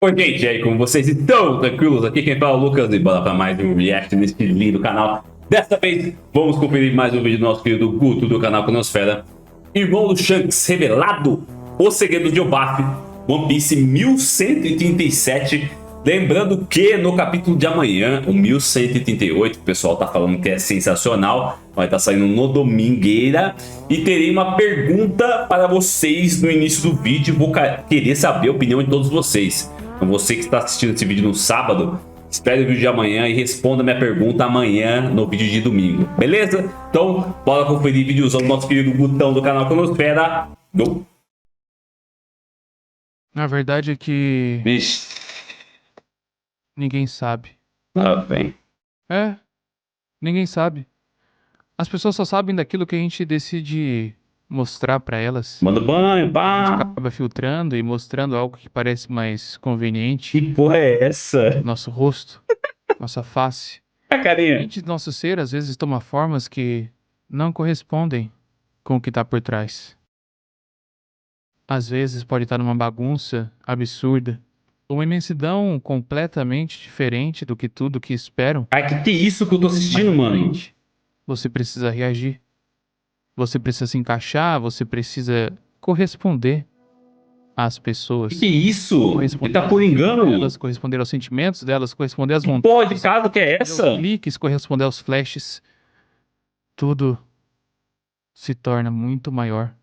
Oi, gente, e aí, como vocês estão? Tranquilos? Aqui quem fala é o Lucas e bora para mais um react nesse lindo canal. Dessa vez, vamos conferir mais um vídeo do nosso querido Guto do canal Cronosfera. Irmão do Shanks revelado, O Segredo de Elbaf, One Piece 1137. Lembrando que no capítulo de amanhã, o 1138, o pessoal tá falando que é sensacional, vai estar saindo no domingueira. E terei uma pergunta para vocês no início do vídeo, vou querer saber a opinião de todos vocês. Então você que está assistindo esse vídeo no sábado, espere o vídeo de amanhã e responda a minha pergunta amanhã no vídeo de domingo, beleza? Então, bora conferir vídeozão do nosso querido Gutão do canal Cronosfera. Go! Na verdade é que Vixe, ninguém sabe. bem. Ninguém sabe. As pessoas só sabem daquilo que a gente decide mostrar pra elas. Manda banho, pá. Acaba filtrando e mostrando algo que parece mais conveniente. Que porra é essa? Nosso rosto, nossa face. A A carinha. gente, nosso ser, às vezes toma formas que não correspondem com o que tá por trás. Às vezes pode estar numa bagunça absurda, uma imensidão completamente diferente do que tudo que esperam. Ai, que é isso que eu tô assistindo, mano? Você precisa reagir. Você precisa se encaixar, você precisa corresponder às pessoas. Que é isso? Ele Corresponder tá por engano? delas, corresponder aos sentimentos delas, corresponder às Que vontades. porra de casa que é aos essa? cliques, corresponder aos flashes. Tudo se torna muito maior.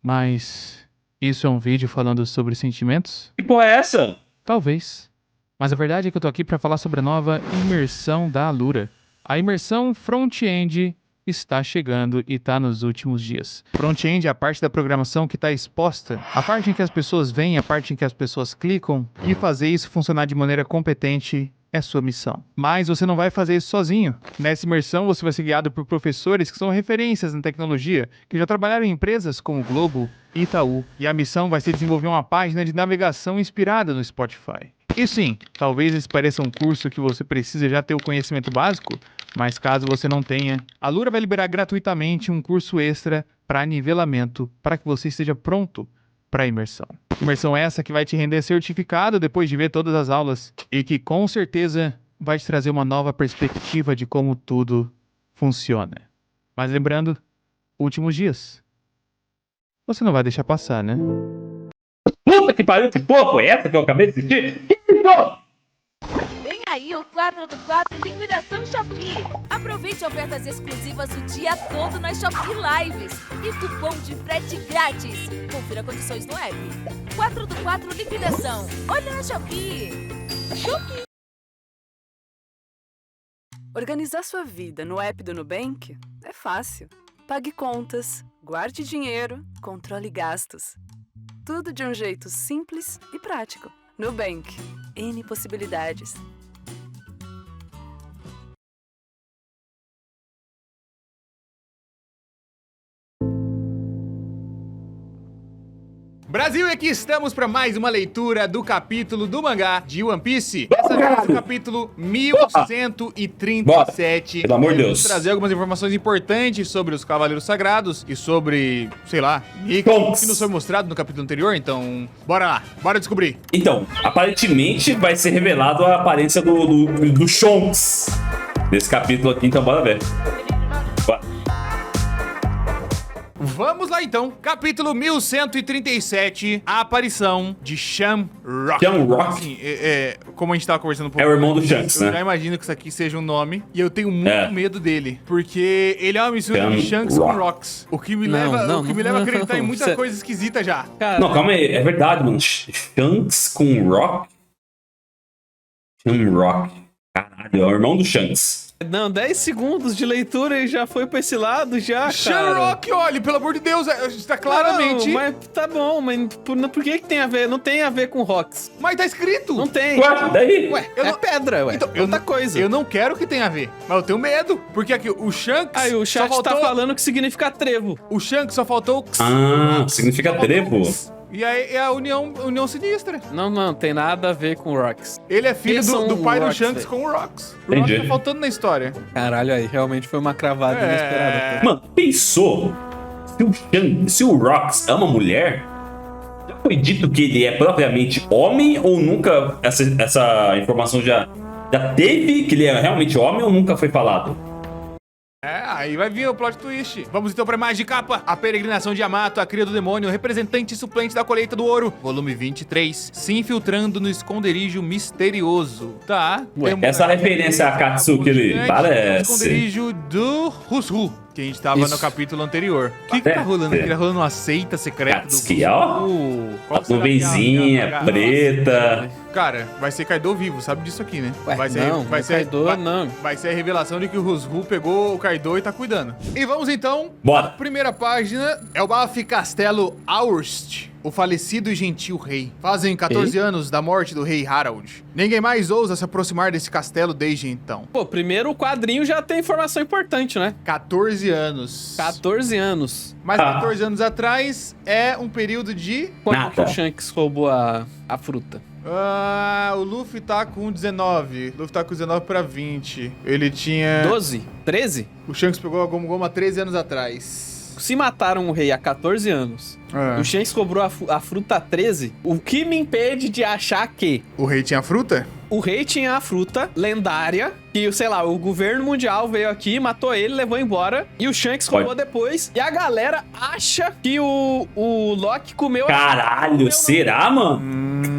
Mas isso é um vídeo falando sobre sentimentos? Que porra é essa? Talvez. Mas a verdade é que eu tô aqui para falar sobre a nova imersão da Alura. A imersão front-end está chegando e está nos últimos dias. Front-end é a parte da programação que está exposta, a parte em que as pessoas veem, a parte em que as pessoas clicam, e fazer isso funcionar de maneira competente é sua missão. Mas você não vai fazer isso sozinho. Nessa imersão você vai ser guiado por professores que são referências na tecnologia, que já trabalharam em empresas como Globo e Itaú. E a missão vai ser desenvolver uma página de navegação inspirada no Spotify. E sim, talvez esse pareça um curso que você precisa já ter o conhecimento básico, mas caso você não tenha, a Alura vai liberar gratuitamente um curso extra para nivelamento, para que você esteja pronto para a imersão. Imersão essa que vai te render certificado depois de ver todas as aulas e que com certeza vai te trazer uma nova perspectiva de como tudo funciona. Mas lembrando, últimos dias. Você não vai deixar passar, né? Puta que pariu, que porra foi essa que eu acabei de assistir? Que isso? Vem aí o 4 do 4 Liquidação Shopee. Aproveite ofertas exclusivas o dia todo nas Shopee Lives e cupom de frete grátis. Confira condições no app. 4 do 4 Liquidação. Olha na Shopee. Shopee. Organizar sua vida no app do Nubank é fácil. Pague contas, guarde dinheiro, controle gastos. Tudo de um jeito simples e prático. Nubank. N possibilidades. Brasil, e aqui estamos para mais uma leitura do capítulo do mangá de One Piece. Dessa vez o capítulo 1137. Pelo amor de Deus. Vamos trazer algumas informações importantes sobre os Cavaleiros Sagrados e sobre, sei lá, Nick, Tonks. que não foi mostrado no capítulo anterior, então bora lá, bora descobrir. Então, aparentemente vai ser revelado a aparência do Shanks nesse capítulo aqui, então bora ver. Bora. Vamos lá então, capítulo 1137, a aparição de Shamrock. Shamrock? Assim, como a gente tava conversando um pouco, É o irmão do Shanks, eu já né? imagino que isso aqui seja um nome, e eu tenho muito medo dele, porque ele é uma mistura de Shanks Shamrock. com Rocks, o que me leva a acreditar em muita coisa esquisita já. Cara, Não, calma aí, é verdade, mano. Shanks com Rock? Shamrock. Caralho, é o irmão do Shanks. não, 10 segundos de leitura e já foi pra esse lado, já, cara. Shamrock, olha, pelo amor de Deus, está claramente... Não, mas tá bom, mas por que tem a ver? Não tem a ver com rocks. Mas tá escrito! Não tem. Ué, daí? Ué, eu É não... pedra, ué. Então, Outra coisa. Eu não quero que tenha a ver, mas eu tenho medo, porque aqui o Shanks Aí o só chat faltou... tá falando que significa trevo. O Shanks só faltou o... Ah, significa trevo. E aí é a união sinistra. Não tem nada a ver com rocks. Ele é filho Pensa do um pai do Rocks, Shanks velho. com o Rocks. O Entendi. Rocks tá faltando na história. Caralho, aí realmente foi uma cravada É. inesperada. Mano, pensou? Se o Rocks é uma mulher, foi dito que ele é propriamente homem ou nunca essa informação já teve que ele é realmente homem ou nunca foi falado? Aí vai vir o plot twist. Vamos então pra mais de capa. A peregrinação de Yamato, a cria do demônio, representante suplente da colheita do ouro. Volume 23. Se infiltrando no esconderijo misterioso. Tá. Essa referência a Katsuki ali, parece. O esconderijo do Hushu, que a gente tava no capítulo anterior. O que tá rolando aqui? Tá rolando uma seita secreta Katsuki, do ó. Qual será que é a Nuvenzinha preta. Cara, vai ser Kaido vivo, sabe disso aqui, né? Ué, vai ser, não, vai ser, Kaido, vai, não. vai ser a revelação de que o Hushu pegou o Kaido e tá cuidando. E vamos então. Bora. Primeira página é o Baf Castelo Aurst, o falecido e gentil rei. Fazem 14 anos da morte do rei Harald. Ninguém mais ousa se aproximar desse castelo desde então. Pô, primeiro o quadrinho já tem informação importante, né? 14 anos. 14 anos. Mas 14 anos atrás é um período de... Quando que o Shanks roubou a fruta? O Luffy tá com 19. O Luffy tá com 19 pra 20. Ele tinha... 12? 13? O Shanks pegou a Gomu Gomu há 13 anos atrás. Se mataram o rei há 14 anos, o Shanks cobrou a fruta há 13, o que me impede de achar que... O rei tinha fruta? O rei tinha a fruta lendária, que, sei lá, o governo mundial veio aqui, matou ele, levou embora, e o Shanks roubou depois, e a galera acha que o Loki comeu... Caralho, será, mano?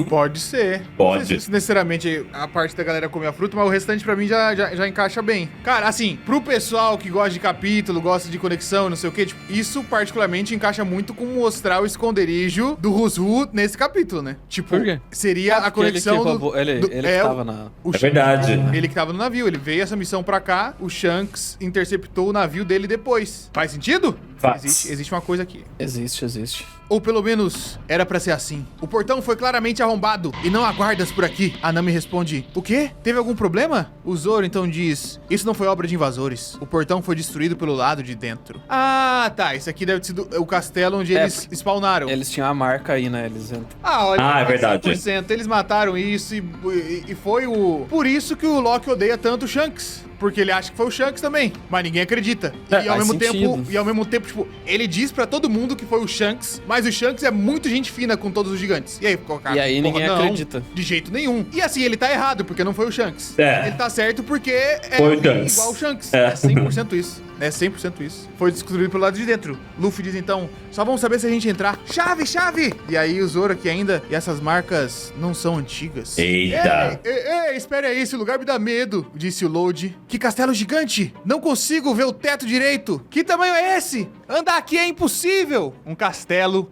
Pode ser. Pode. Não sei se necessariamente a parte da galera come a fruta, mas o restante pra mim já encaixa bem. Cara, assim, pro pessoal que gosta de capítulo, gosta de conexão, não sei o que, tipo, isso particularmente encaixa muito com mostrar o esconderijo do Hushu nesse capítulo, né? Tipo, Por quê? seria a conexão ele que tava na... O É verdade. Ele que tava no navio, ele veio essa missão pra cá, o Shanks interceptou o navio dele depois. Faz sentido? Faz. Existe uma coisa aqui. Existe. Ou pelo menos, era pra ser assim. O portão foi claramente arrombado e não há guardas por aqui. A Nami responde, o quê? Teve algum problema? O Zoro então diz, isso não foi obra de invasores. O portão foi destruído pelo lado de dentro. Ah, tá. Isso aqui deve ter sido o castelo onde eles spawnaram. Eles tinham a marca aí, né? Eles entram. Olha, é verdade. 100%. Eles mataram isso e foi o... Por isso que o Loki odeia tanto o Shanks. Porque ele acha que foi o Shanks também, mas ninguém acredita. E ao mesmo tempo, tipo, ele diz pra todo mundo que foi o Shanks, mas o Shanks é muito gente fina com todos os gigantes. E aí, cara, ninguém acredita. De jeito nenhum. E assim, ele tá errado, porque não foi o Shanks. Ele tá certo porque foi o Shanks. Igual o Shanks. É 100% isso. É 100% isso. Foi destruído pelo lado de dentro. Luffy diz então, só vamos saber se a gente entrar. Chave! E aí o Zoro aqui ainda, e essas marcas não são antigas. Eita. Ei, espere aí, esse lugar me dá medo, disse o Load. Que castelo gigante! Não consigo ver o teto direito. Que tamanho é esse? Andar aqui é impossível. Um castelo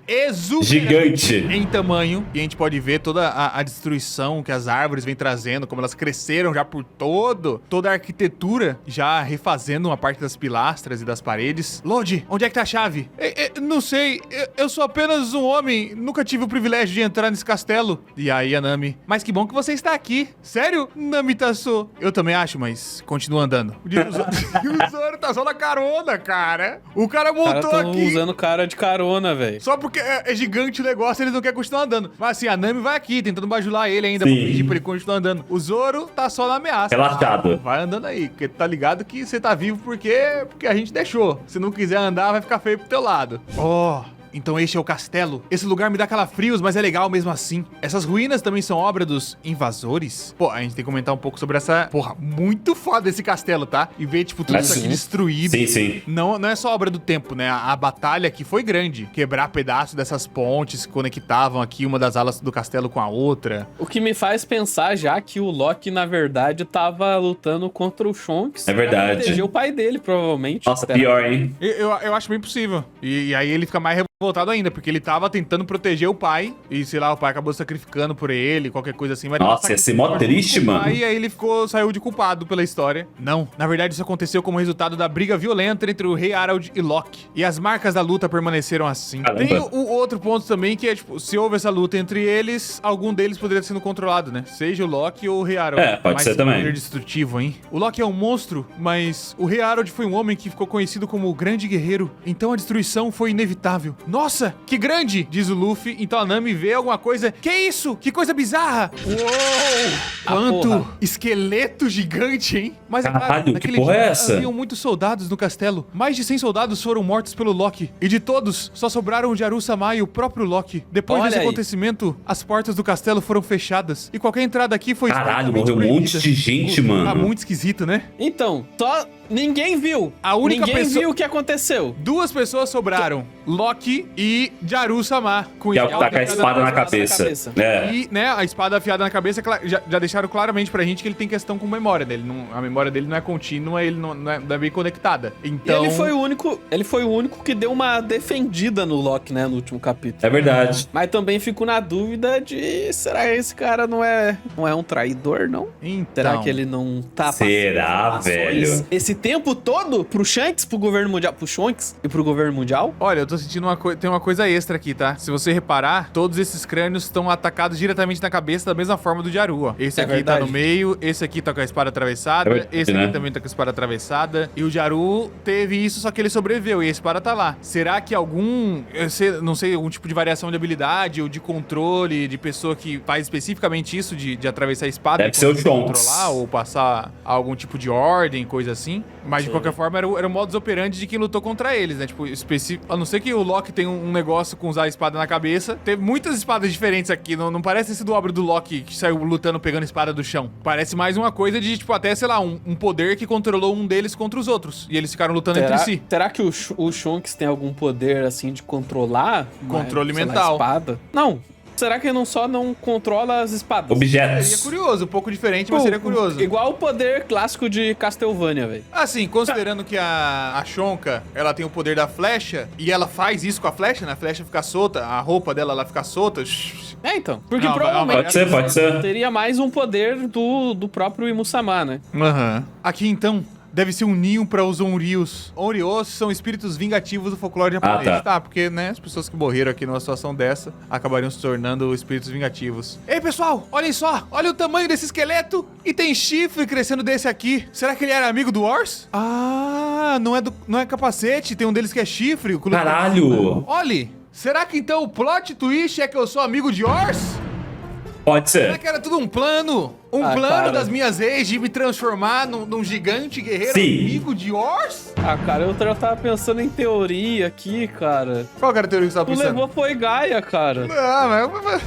gigante em tamanho. E a gente pode ver toda a destruição que as árvores vêm trazendo, como elas cresceram já por toda a arquitetura, já refazendo uma parte das pilastras e das paredes. Lodi, onde é que tá a chave? Não sei, eu sou apenas um homem, nunca tive o privilégio de entrar nesse castelo. E aí a Nami, mas que bom que você está aqui. Sério, Nami Tasso? Eu também acho, mas continua andando. O Zoro tá só na carona, cara. O cara montou aqui. Usando cara de carona, velho. Só porque é gigante o negócio, eles não querem continuar andando. Mas assim, a Nami vai aqui, tentando bajular ele ainda, pra pedir pra ele continuar andando. O Zoro tá só na ameaça. Relaxado. Vai andando aí, porque tá ligado que você tá vivo porque a gente deixou. Se não quiser andar, vai ficar feio pro teu lado. Então este é o castelo. Esse lugar me dá calafrios, mas é legal mesmo assim. Essas ruínas também são obra dos invasores? Pô, a gente tem que comentar um pouco sobre essa... Porra, muito foda esse castelo, tá? E ver, tipo, tudo isso aqui destruído. Sim. Não é só obra do tempo, né? A batalha aqui foi grande. Quebrar pedaços dessas pontes que conectavam aqui uma das alas do castelo com a outra. O que me faz pensar já que o Loki, na verdade, tava lutando contra o Shonks. É verdade. Pra proteger o pai dele, provavelmente. Nossa, pior, hein? Eu acho bem possível. E aí ele fica mais revoltado ainda, porque ele tava tentando proteger o pai, e sei lá, o pai acabou sacrificando por ele, qualquer coisa assim. Mas nossa, ia ser mó triste, mano. E aí ele saiu de culpado pela história. Não, na verdade isso aconteceu como resultado da briga violenta entre o rei Harald e Loki. E as marcas da luta permaneceram assim. Caramba. Tem o outro ponto também, que é, tipo, se houve essa luta entre eles, algum deles poderia ter sido controlado, né? Seja o Loki ou o rei Harald. Pode ser também. Poder destrutivo, hein? O Loki é um monstro, mas o rei Harald foi um homem que ficou conhecido como o grande guerreiro. Então a destruição foi inevitável. Nossa, que grande, diz o Luffy. Então a Nami vê alguma coisa. Que isso? Que coisa bizarra. Uou! Quanto esqueleto gigante, hein? Mas é claro, Caralho, que naquele porra dia é essa? haviam muitos soldados no castelo. Mais de 100 soldados foram mortos pelo Loki. E de todos, só sobraram o Jaru-sama e o próprio Loki. Depois Olha desse aí. acontecimento, as portas do castelo foram fechadas. E qualquer entrada aqui foi Caralho, estritamente morreu um monte proibida. de gente, Tá mano. muito esquisito, né? Então, só ninguém viu. A única ninguém pessoa- viu o que aconteceu. 2 pessoas sobraram. Loki e Jaru-sama. Com Que é o que tá com a espada na cabeça. É. E, né, a espada afiada na cabeça, já deixaram claramente pra gente que ele tem questão com memória dele. A memória dele não é contínua, ele não é bem conectada. E Então... ele foi o único que deu uma defendida no Loki, né, no último capítulo. É verdade. Mas também fico na dúvida de será que esse cara não é um traidor, não? Então... Será que ele não tá Será, passando velho? ações esse tempo todo pro Shanks, pro governo mundial, pro Shonks e pro governo mundial? Olha, eu tô sentindo tem uma coisa extra aqui, tá? Se você reparar, todos esses crânios estão atacados diretamente na cabeça da mesma forma do Jaru, ó. Esse É aqui verdade. tá no meio, esse aqui tá com a espada atravessada, É verdade, esse aqui né? também tá com a espada atravessada. E o Jaru teve isso, só que ele sobreviveu e a espada tá lá. Será que não sei, algum tipo de variação de habilidade ou de controle de pessoa que faz especificamente isso, de atravessar a espada Deve e ser o conseguir Shonks. controlar ou passar algum tipo de ordem, coisa assim? Mas de qualquer forma, era o modus operandi de quem lutou contra eles, né? Tipo, a não ser que o Loki tenha um negócio com usar a espada na cabeça. Teve muitas espadas diferentes aqui. Não parece esse do obra do Loki que saiu lutando pegando espada do chão. Parece mais uma coisa de, tipo, até, sei lá, um poder que controlou um deles contra os outros. E eles ficaram lutando entre si. Será que o Shonks tem algum poder, assim, de controlar? Controle sei lá, mental. espada? Não. Será que ele não controla as espadas? Seria Objetos. curioso, um pouco diferente, mas seria curioso. Igual o poder clássico de Castlevania, velho. Assim, considerando que a Shonka, ela tem o poder da flecha, e ela faz isso com a flecha, né? A flecha fica solta, a roupa dela, ela fica solta. É, então. Porque Não, provavelmente Pode ser. teria mais um poder do próprio Imusama, né? Aham. Aqui, então, deve ser um ninho para os Onryus. Onryus são espíritos vingativos do folclore japonês. tá. Porque, né, as pessoas que morreram aqui numa situação dessa acabariam se tornando espíritos vingativos. Ei, pessoal, olhem só. Olha o tamanho desse esqueleto. E tem chifre crescendo desse aqui. Será que ele era amigo do Ors? Ah, não é capacete. Tem um deles que é chifre. O Caralho. Olhe, será que então o plot twist é que eu sou amigo de Ors? Pode Será ser. que era tudo um plano? Plano cara. das minhas ex de me transformar num gigante guerreiro Sim. amigo de Ors? Ah, cara, eu tava pensando em teoria aqui, cara. Qual que era a teoria que você tava Tu pensando? levou foi Gaia, cara. Não, mas...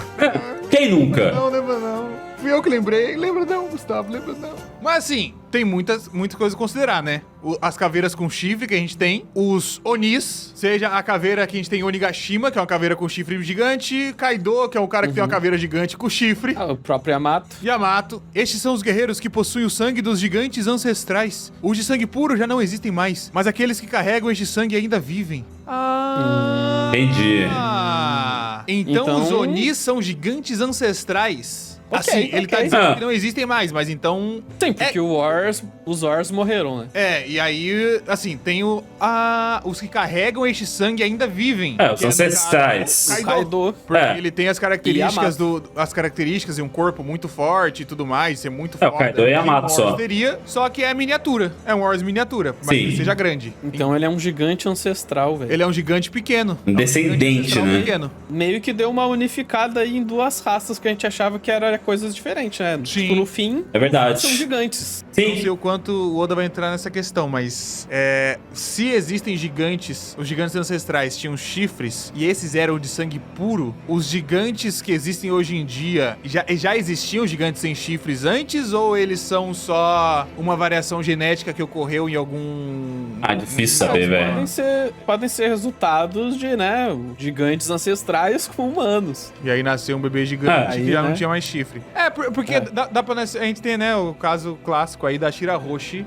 Quem nunca? Não, lembra não. Fui eu que lembrei. Lembra não, Gustavo, lembra não. Mas assim, tem muitas coisas a considerar, né? As caveiras com chifre que a gente tem, os Onis, seja a caveira que a gente tem Onigashima, que é uma caveira com chifre gigante, Kaido, que é um cara que tem uma caveira gigante com chifre, Ah, o próprio Yamato. Yamato. Estes são os guerreiros que possuem o sangue dos gigantes ancestrais. Os de sangue puro já não existem mais, mas aqueles que carregam este sangue ainda vivem. Entendi. Então os Onis são gigantes ancestrais. Ok, Assim, ele tá ok. dizendo que não existem mais, mas então... Sim, porque os Ors morreram, né? E aí, assim, tem os que carregam este sangue ainda vivem. É, os Que no ancestrais. caso, O Kaido. Kaido. Porque É. ele tem as características e um corpo muito forte e tudo mais, ser muito É, o foda. Kaido é Yamato que um Ors só. teria, só que é miniatura. É um Ors miniatura, mas Sim. que seja grande. Então ele é um gigante ancestral, velho. Ele é um gigante pequeno. Um descendente, ancestral né? Pequeno. Meio que deu uma unificada aí em duas raças que a gente achava que era coisas diferentes, né? Sim. Tipo, no fim, É verdade. são gigantes. Não sei Sim. o quanto o Oda vai entrar nessa questão, mas se existem gigantes, os gigantes ancestrais tinham chifres e esses eram de sangue puro, os gigantes que existem hoje em dia, já existiam gigantes sem chifres antes ou eles são só uma variação genética que ocorreu em algum... Ah, difícil saber, velho. Podem ser resultados de, né, gigantes ancestrais com humanos. E aí nasceu um bebê gigante Aí, que já não né? tinha mais chifre. Porque dá pra... A gente tem, né, o caso clássico aí da Shirahoshi.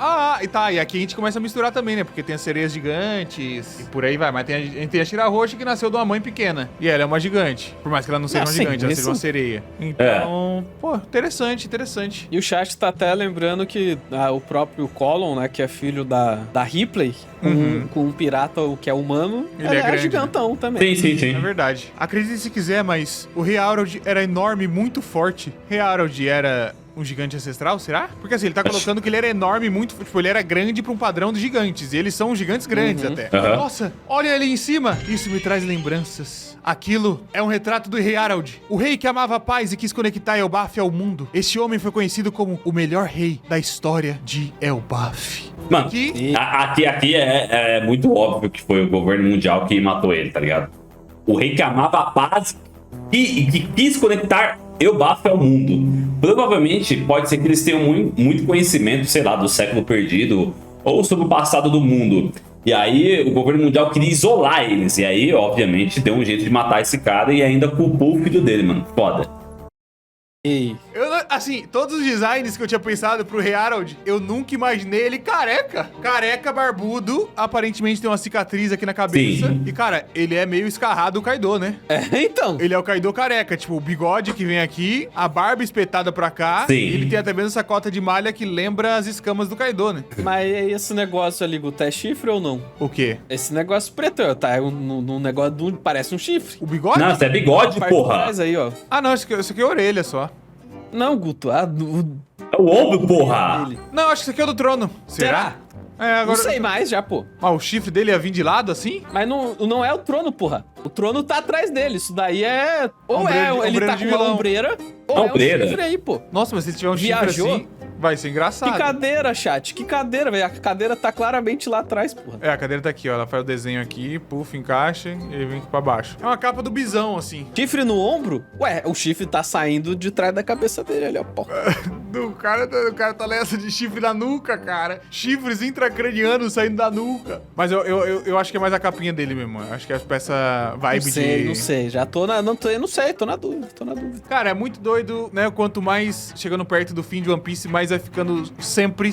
E aqui a gente começa a misturar também, né? Porque tem as sereias gigantes e por aí vai. Mas a gente tem a Shirahoshi que nasceu de uma mãe pequena. E ela é uma gigante. Por mais que ela não seja uma sim, gigante, ela isso- seja uma sereia. Então, pô, interessante. E o chat tá até lembrando que o próprio Colon, né, que é filho da Ripley, com um pirata que é humano, Ele é grande, gigantão também. Sim, sim, É sim. verdade. Acredite se quiser, mas o Rei Harold era enorme, muito forte. Rei Harold era um gigante ancestral, será? Porque assim, ele tá colocando que ele era enorme, muito... Tipo, ele era grande pra um padrão de gigantes. E eles são gigantes grandes até. Nossa, olha ali em cima. Isso me traz lembranças. Aquilo é um retrato do rei Harald. O rei que amava a paz e quis conectar Elbaf ao mundo. Este homem foi conhecido como o melhor rei da história de Elbaf. Mano, aqui é muito óbvio que foi o governo mundial que matou ele, tá ligado? O rei que amava a paz e que quis conectar Elbaf ao mundo. Provavelmente pode ser que eles tenham muito conhecimento, sei lá, do século perdido ou sobre o passado do mundo. E aí o governo mundial queria isolar eles. E aí, obviamente, deu um jeito de matar esse cara e ainda culpou o filho dele, mano. Foda. Assim, todos os designs que eu tinha pensado pro rei Harald, eu nunca imaginei ele careca. Careca, barbudo, aparentemente tem uma cicatriz aqui na cabeça. Sim. E, cara, ele é meio escarrado o Kaido, né? Então. Ele é o Kaido careca, tipo, o bigode que vem aqui, a barba espetada pra cá. Sim. E ele tem até mesmo essa cota de malha que lembra as escamas do Kaido, né? Mas esse negócio ali, Guto, é chifre ou não? O quê? Esse negócio preto, tá? Um negócio parece um chifre. O bigode? Não, isso é bigode, Parte de porra. trás aí, ó. Ah, não, isso aqui é orelha só. Não, Guto, É o ombro, porra. dele. Não, acho que isso aqui é o do trono. Será? É, agora... Não sei mais já, pô. Ah, o chifre dele ia vir de lado, assim? Mas não é o trono, porra. O trono tá atrás dele. Isso daí é... Ou ele Ombreira tá de com uma vilão. ombreira, ou Ombreira. é um chifre aí, pô. Nossa, mas se tiver um Viajou? chifre assim, vai ser engraçado. Que cadeira, chat. Que cadeira, velho. A cadeira tá claramente lá atrás, porra. É, a cadeira tá aqui, ó. Ela faz o desenho aqui, puf, encaixa e ele vem aqui pra baixo. É uma capa do bisão, assim. Chifre no ombro? Ué, o chifre tá saindo de trás da cabeça dele ali, ó. Pô. O cara tá nessa de chifre na nuca, cara. Chifres intracranianos saindo da nuca. Mas eu acho que é mais a capinha dele mesmo. Eu acho que é essa vibe Não sei. Já tô na... eu não sei, tô na dúvida. Cara, é muito doido, né? Quanto mais chegando perto do fim de One Piece, mais vai ficando sempre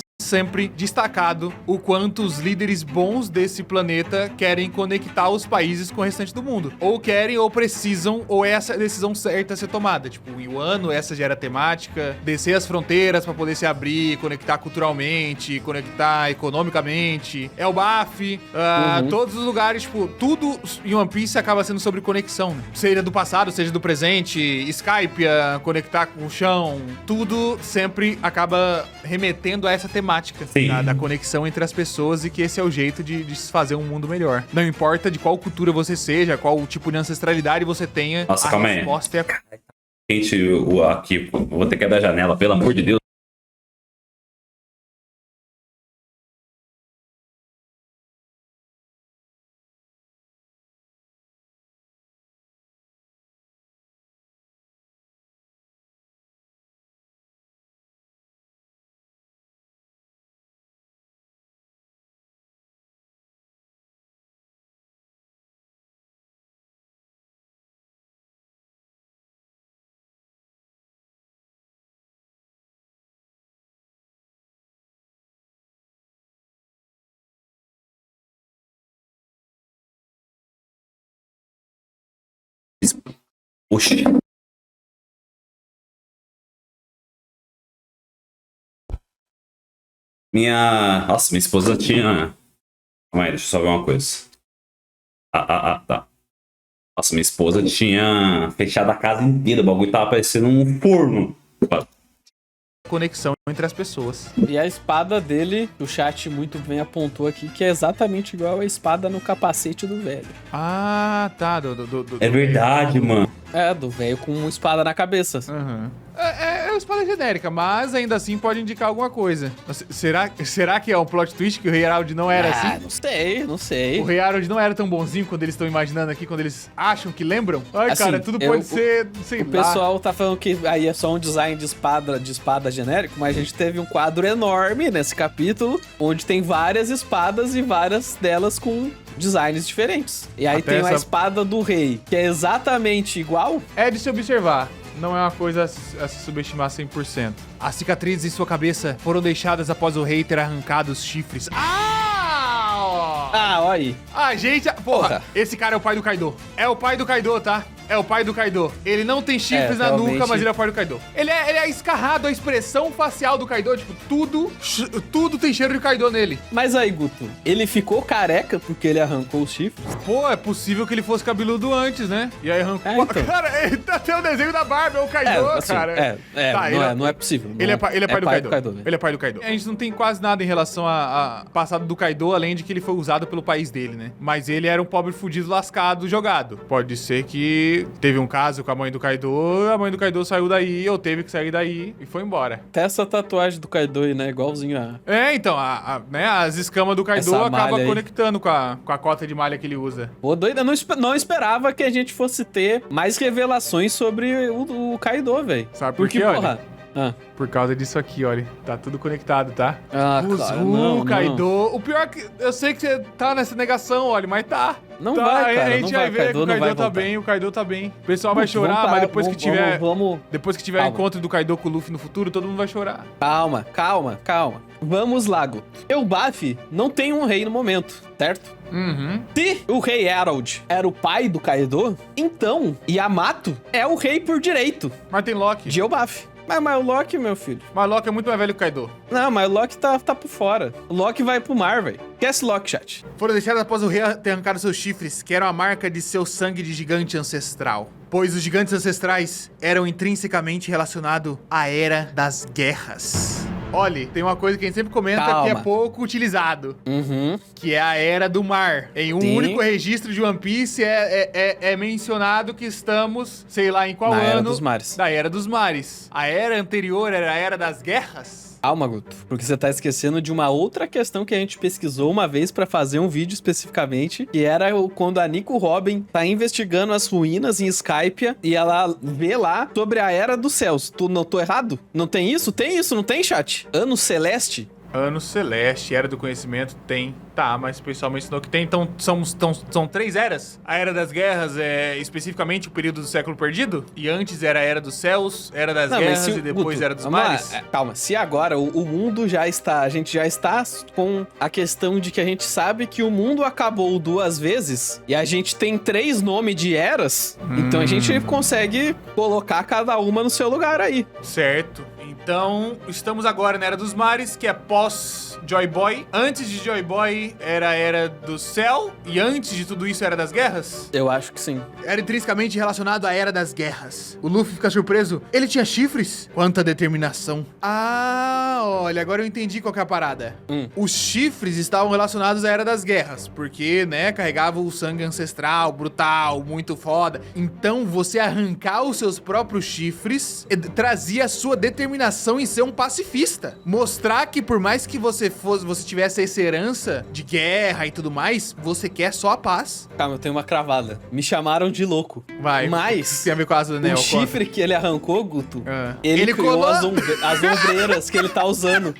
destacado o quanto os líderes bons desse planeta querem conectar os países com o restante do mundo. Ou querem, ou precisam, ou essa é a decisão certa a ser tomada. Tipo, em Wano, essa já era a temática. Descer as fronteiras pra poder se abrir, conectar culturalmente, conectar economicamente. Elbaf, todos os lugares, tipo, tudo em One Piece acaba sendo sobre conexão. Né? Seja do passado, seja do presente, Skype, conectar com o chão. Tudo sempre acaba remetendo a essa temática. Da conexão entre as pessoas e que esse é o jeito de se fazer um mundo melhor. Não importa de qual cultura você seja, qual tipo de ancestralidade você tenha, Nossa, a calma aí. resposta é... Gente, aqui, vou ter que abrir a janela, pelo amor de Deus. Oxi. Nossa, minha esposa tinha... Calma aí, deixa eu só ver uma coisa. Tá. Nossa, minha esposa tinha fechado a casa inteira. O bagulho tava parecendo um forno. Conexão entre as pessoas. E a espada dele, o chat muito bem apontou aqui, que é exatamente igual a espada no capacete do velho. Ah, tá. É verdade, mano. É, do velho com uma espada na cabeça. Uhum. É uma espada genérica, mas ainda assim pode indicar alguma coisa. Será que é um plot twist que o Rei Harald não era assim? Não sei. O Rei Harald não era tão bonzinho quando eles estão imaginando aqui, quando eles acham que lembram? Ai, Assim, cara, tudo pode ser, sei O lá. pessoal tá falando que aí é só um design de espada genérico, mas a gente teve um quadro enorme nesse capítulo, onde tem várias espadas e várias delas com designs diferentes. E aí Até tem a essa- espada do rei, que é exatamente igual. É de se observar. Não é uma coisa a se subestimar 100%. As cicatrizes em sua cabeça foram deixadas após o rei ter arrancado os chifres. Ah, olha aí. A gente... Porra, esse cara é o pai do Kaido. É o pai do Kaido, tá? é o pai do Kaido. Ele não tem chifres na realmente. nuca, mas ele é o pai do Kaido. Ele é escarrado, a expressão facial do Kaido, tipo, tudo tem cheiro de Kaido nele. Mas aí, Guto, ele ficou careca porque ele arrancou os chifres? Pô, é possível que ele fosse cabeludo antes, né? E aí arrancou... Então. Cara, ele tá até o desenho da Barbie, é o Kaido, assim, cara. Tá, não é possível. Ele é pai do Kaido. né? Ele é pai do Kaido. A gente não tem quase nada em relação a passado do Kaido, além de que ele foi usado pelo país dele, né? Mas ele era um pobre fudido lascado, jogado. Pode ser que teve um caso com a mãe do Kaido saiu daí, ou teve que sair daí e foi embora. Até essa tatuagem do Kaido aí, né? Igualzinho a... Então, né, as escamas do Kaido Essa acabam malha aí. conectando com a cota de malha que ele usa. Pô, doido, eu não esperava que a gente fosse ter mais revelações sobre o Kaido, velho. Sabe por Porque, quê, olha? porra... Ah. Por causa disso aqui, olha. Tá tudo conectado, tá? Cara, não, Kaido. O pior é que eu sei que você tá nessa negação, olha, mas tá. Não tá, vai, cara, a gente não vai vai, ver que o Kaido não Kaido vai tá voltar. bem, o Kaido tá bem. O pessoal vai Vamos chorar, parar, mas depois que tiver... Vamos... Depois que tiver o Calma. encontro do Kaido com o Luffy no futuro, todo mundo vai chorar. Calma. Vamos lá, Guto. Elbaf não tem um rei no momento, certo? Uhum. Se o rei Harold era o pai do Kaido, então Yamato é o rei por direito Mas tem Loki. de Elbaf. Mas o Loki, meu filho... Mas Loki é muito mais velho que o Kaido. Não, mas o Loki tá por fora. O Loki vai pro mar, velho. Esquece Loki, chat. Foram deixados após o rei ter arrancado seus chifres, que eram a marca de seu sangue de gigante ancestral. Pois os gigantes ancestrais eram intrinsecamente relacionados à Era das Guerras. Olha, tem uma coisa que a gente sempre comenta que é Calma. pouco utilizado, Uhum. que é a Era do Mar. Em um Sim. único registro de One Piece é mencionado que estamos, sei lá em qual Na ano... Era dos Mares. Da Era dos Mares. A Era anterior era a Era das Guerras? Calma, Guto. Porque você tá esquecendo de uma outra questão que a gente pesquisou uma vez pra fazer um vídeo especificamente, que era quando a Nico Robin tá investigando as ruínas em Skypiea e ela vê lá sobre a Era dos Céus. Não tô errado? Não tem isso? Tem isso, não tem, chat? Ano Celeste? Ano Celeste, Era do Conhecimento, tem. Tá, mas o pessoal mencionou que tem. Então, são 3 eras. A Era das Guerras é especificamente o período do século perdido. E antes era a Era dos Céus, Era das Guerras e depois Guto, Era dos vamos lá. Mares. Calma, se agora o mundo já está... A gente já está com a questão de que a gente sabe que o mundo acabou 2 vezes e a gente tem 3 nomes de eras, então a gente consegue colocar cada uma no seu lugar aí. Certo. Então, estamos agora na Era dos Mares, que é pós Joy Boy. Antes de Joy Boy era a Era do Céu. E antes de tudo isso era das Guerras? Eu acho que sim. Era intrinsecamente relacionado à Era das Guerras. O Luffy fica surpreso. Ele tinha chifres? Quanta determinação. Ah, olha, agora eu entendi qual que é a parada. Os chifres estavam relacionados à Era das Guerras, porque, né, carregavam o sangue ancestral, brutal, muito foda. Então, você arrancar os seus próprios chifres trazia a sua determinação em ser um pacifista. Mostrar que por mais que você tivesse essa herança de guerra e tudo mais, você quer só a paz. Calma, eu tenho uma cravada. Me chamaram de louco. Vai. Mas Tem a ver com a asa do Neo. o chifre que ele arrancou, Guto, Ah. ele criou colou- as ombreiras que ele tá usando.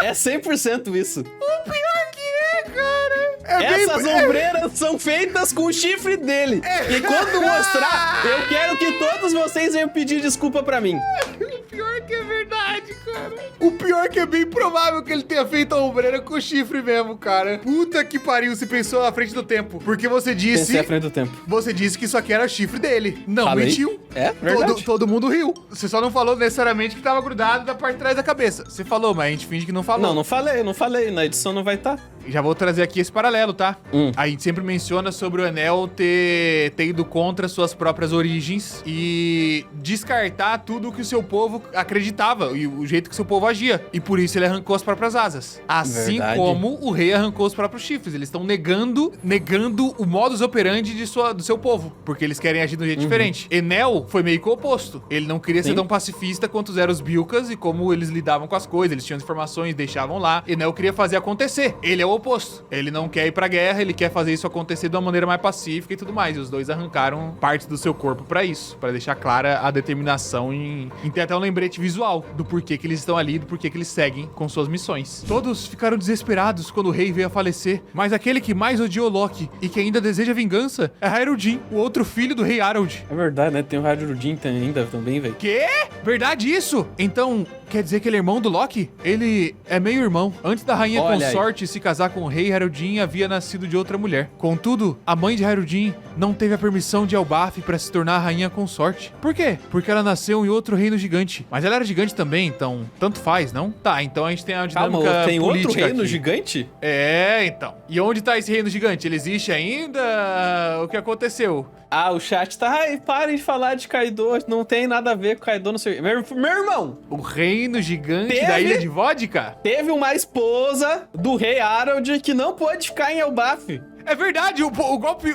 É 100% isso. Pior que é, cara. Essas ombreiras são feitas com o chifre dele. E quando mostrar, eu quero que todos vocês venham pedir desculpa pra mim. O pior que é verdade, cara. O pior que é bem provável que ele tenha feito a ombreira com chifre mesmo, cara. Puta que pariu, você pensou à frente do tempo. Porque você disse... Pensei à frente do tempo. Você disse que isso aqui era chifre dele. Não, Falei? mentiu. É, verdade. Todo mundo riu. Você só não falou necessariamente que tava grudado da parte de trás da cabeça. Você falou, mas a gente finge que não falou. Não falei. Na edição não vai estar. Já vou trazer aqui esse paralelo, tá? A gente sempre menciona sobre o Enel ter ido contra suas próprias origens e descartar tudo que o seu povo acreditava e o jeito que o seu povo agia. E por isso ele arrancou as próprias asas. Assim Verdade. como o rei arrancou os próprios chifres. Eles estão negando o modus operandi do seu povo, porque eles querem agir de um jeito diferente. Enel foi meio que o oposto. Ele não queria ser Sim. tão pacifista quanto eram os Bilkas e como eles lidavam com as coisas. Eles tinham as informações, deixavam lá. Enel queria fazer acontecer. Ele é o oposto. Ele não quer ir pra guerra, ele quer fazer isso acontecer de uma maneira mais pacífica e tudo mais. E os dois arrancaram partes do seu corpo pra isso, pra deixar clara a determinação em ter até um lembrete visual do porquê que eles estão ali, do porquê que eles seguem com suas missões. Todos ficaram desesperados quando o rei veio a falecer, mas aquele que mais odiou Loki e que ainda deseja vingança é Hairudin, o outro filho do rei Harold. É verdade, né? Tem o Rádio Rudin ainda também, velho. Quê? Verdade isso? Então, quer dizer que ele é irmão do Loki? Ele é meio irmão. Antes da rainha Olha aí. consorte se casar com o rei, Haraldin havia nascido de outra mulher. Contudo, a mãe de Haraldin não teve a permissão de Elbaf para se tornar a rainha consorte. Por quê? Porque ela nasceu em outro reino gigante. Mas ela era gigante também, então tanto faz, não? Tá, então a gente tem a dinâmica Calma, tem outro política reino aqui. gigante? É, então. E onde tá esse reino gigante? Ele existe ainda? O que aconteceu? Ah, o chat tá... Ai, parem de falar de Kaido, não tem nada a ver com Kaido, não sei... Meu irmão, O reino gigante Teve? da Ilha de Vodka? teve uma esposa do rei Harald que não pôde ficar em Elbaf. É verdade, o golpe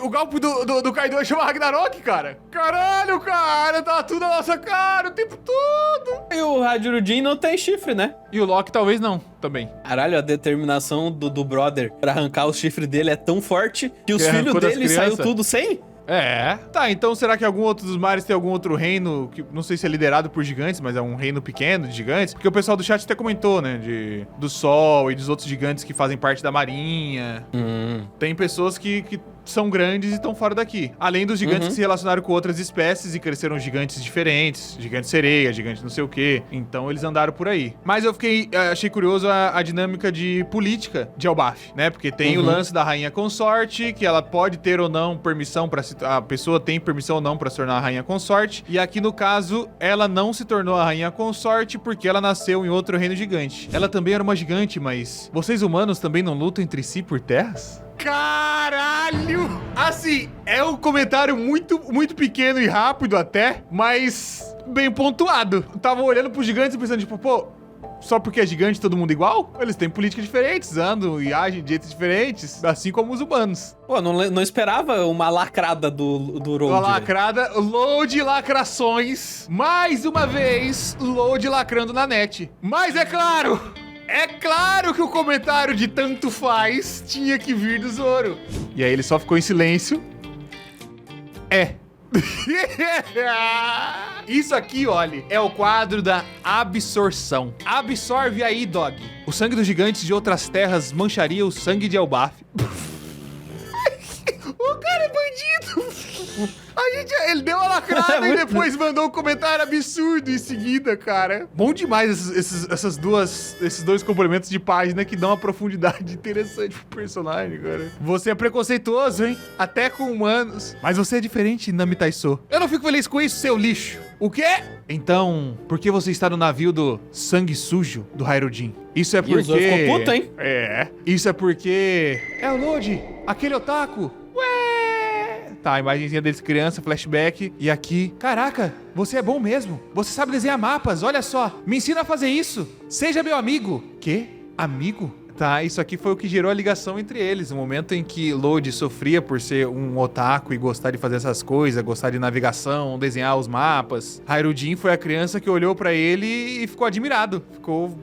do Kaido chama Ragnarok, cara. Caralho, cara, tá tudo na nossa cara o tempo todo. E o Hadurudin não tem chifre, né? E o Loki talvez não, também. Caralho, a determinação do brother pra arrancar o chifre dele é tão forte que os Que filhos arrancou das dele saiu crianças. tudo sem? É. Tá, então será que algum outro dos mares tem algum outro reino que não sei se é liderado por gigantes, mas é um reino pequeno de gigantes? Porque o pessoal do chat até comentou, né, do Sol e dos outros gigantes que fazem parte da marinha. Tem pessoas que são grandes e estão fora daqui. Além dos gigantes que se relacionaram com outras espécies e cresceram gigantes diferentes. Gigante sereia, gigante não sei o quê. Então eles andaram por aí. Mas eu achei curioso a dinâmica de política de Elbaf, né? Porque tem o lance da rainha consorte, que ela pode ter ou não permissão para a pessoa tem permissão ou não para se tornar a rainha consorte. E aqui no caso, ela não se tornou a rainha consorte porque ela nasceu em outro reino gigante. Ela também era uma gigante, mas vocês humanos também não lutam entre si por terras? Caralho! Assim, é um comentário muito, muito pequeno e rápido até, mas bem pontuado. Eu tava olhando pros gigantes e pensando, tipo, pô, só porque é gigante todo mundo igual? Eles têm políticas diferentes, andam e agem de jeitos diferentes, assim como os humanos. Pô, não esperava uma lacrada do Road. Uma velho. lacrada, load lacrações. Mais uma vez, load lacrando na net. Mas é claro que o comentário de tanto faz tinha que vir do Zoro. E aí ele só ficou em silêncio. Isso aqui, olha, é o quadro da absorção. Absorve aí, dog. O sangue dos gigantes de outras terras mancharia o sangue de Elbaf. O cara é bandido. Ele deu uma lacrada e depois mandou um comentário absurdo em seguida, cara. Bom demais esses dois complementos de página que dão uma profundidade interessante pro personagem, cara. Você é preconceituoso, hein? Até com humanos. Mas você é diferente, Nami Taiso. Eu não fico feliz com isso, seu lixo. O quê? Então, por que você está no navio do sangue sujo do Haraldin? Isso é E o Zoro porque... ficou puto, hein? É. Isso é porque... É o Lodi, aquele otaku. Ué... Tá, a imagenzinha deles criança, flashback. E aqui... Caraca, você é bom mesmo. Você sabe desenhar mapas, olha só. Me ensina a fazer isso. Seja meu amigo. Quê? Amigo? Tá, isso aqui foi o que gerou a ligação entre eles. O momento em que Lodi sofria por ser um otaku e gostar de fazer essas coisas, gostar de navegação, desenhar os mapas. Haraldin foi a criança que olhou pra ele e ficou admirado.